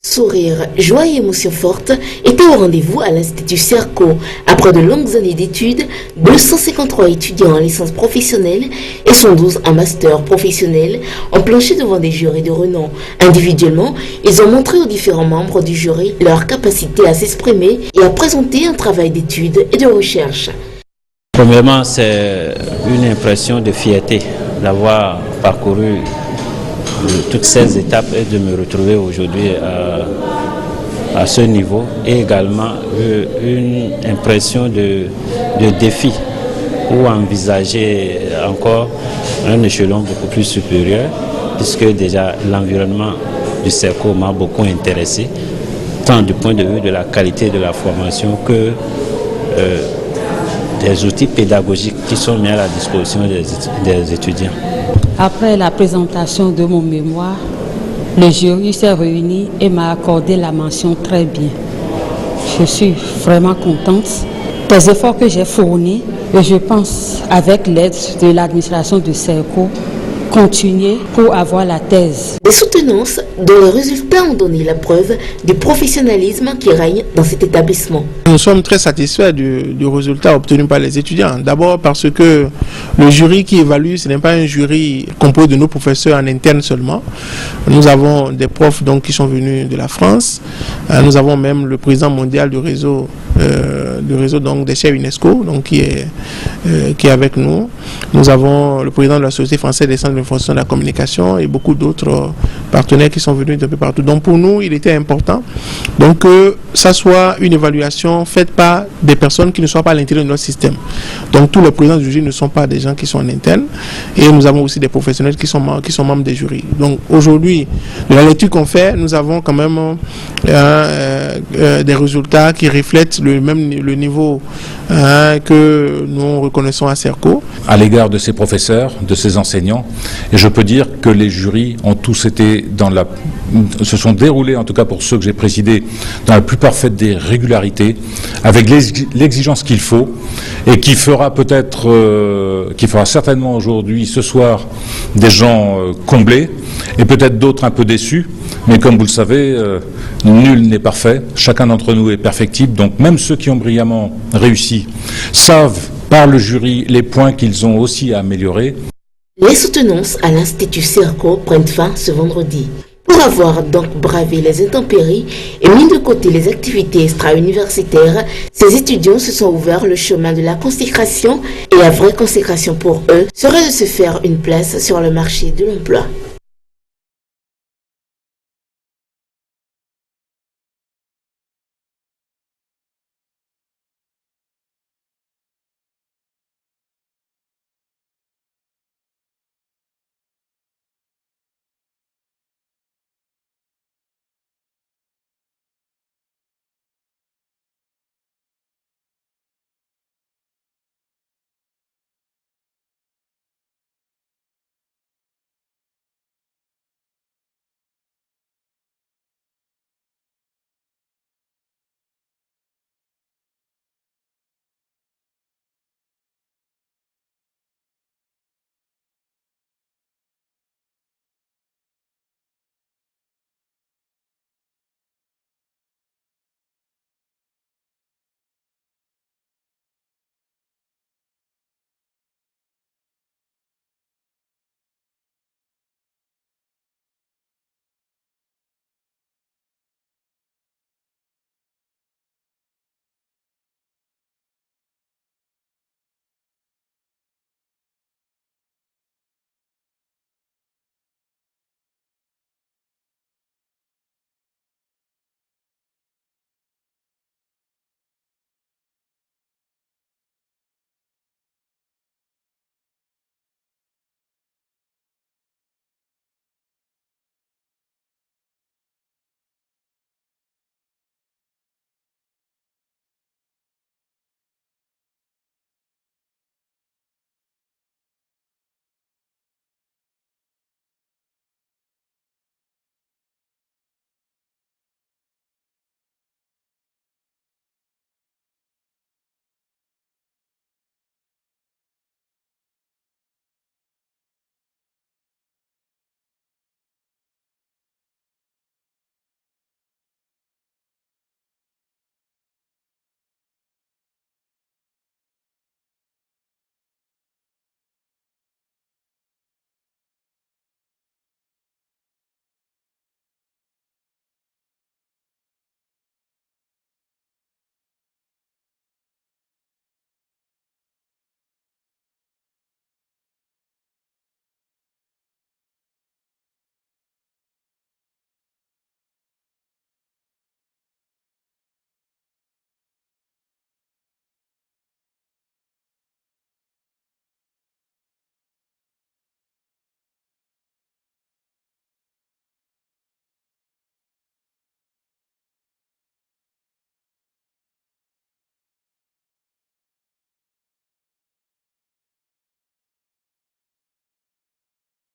Sourire, joie et émotions fortes étaient au rendez-vous à l'Institut Serco. Après de longues années d'études, 253 étudiants en licence professionnelle et 112 en master professionnel ont planché devant des jurys de renom. Individuellement, ils ont montré aux différents membres du jury leur capacité à s'exprimer et à présenter un travail d'études et de recherche. Premièrement, c'est une impression de fierté d'avoir parcouru toutes ces étapes et de me retrouver aujourd'hui à ce niveau, et également une impression de défi ou envisager encore un échelon beaucoup plus supérieur, puisque déjà l'environnement du Serco m'a beaucoup intéressé, tant du point de vue de la qualité de la formation que des outils pédagogiques qui sont mis à la disposition des étudiants. Après la présentation de mon mémoire, le jury s'est réuni et m'a accordé la mention très bien. Je suis vraiment contente des efforts que j'ai fournis et je pense, avec l'aide de l'administration du Serco, continuer pour avoir la thèse. Des soutenances dont les résultats ont donné la preuve du professionnalisme qui règne dans cet établissement. Nous sommes très satisfaits du résultat obtenu par les étudiants. D'abord parce que le jury qui évalue, ce n'est pas un jury composé de nos professeurs en interne seulement. Nous avons des profs donc, qui sont venus de la France. Nous avons même le président mondial du réseau donc, des chefs UNESCO donc, qui est avec nous. Nous avons le président de la Société française des centres d'information de la communication et beaucoup d'autres partenaires qui sont venus d'un peu partout. Donc pour nous, il était important donc, que ça soit une évaluation faite par des personnes qui ne soient pas à l'intérieur de notre système. Donc tous les présidents du jury ne sont pas des gens qui sont en interne et nous avons aussi des professionnels qui sont membres des jurys. Donc aujourd'hui, de la lecture qu'on fait, nous avons quand même des résultats qui reflètent le niveau que nous reconnaissons à Serco. À l'égard de ses professeurs, de ses enseignants, et je peux dire que les jurys ont tous été se sont déroulés, en tout cas pour ceux que j'ai présidés, dans la plus parfaite des régularités, avec l'exigence qu'il faut, et qui fera certainement aujourd'hui, ce soir, des gens comblés, et peut-être d'autres un peu déçus, mais comme vous le savez, nul n'est parfait, chacun d'entre nous est perfectible, donc même ceux qui ont brillamment réussi savent par le jury les points qu'ils ont aussi à améliorer. Les soutenances à l'Institut Serco prennent fin ce vendredi. Pour avoir donc bravé les intempéries et mis de côté les activités extra-universitaires, ces étudiants se sont ouverts le chemin de la consécration et la vraie consécration pour eux serait de se faire une place sur le marché de l'emploi.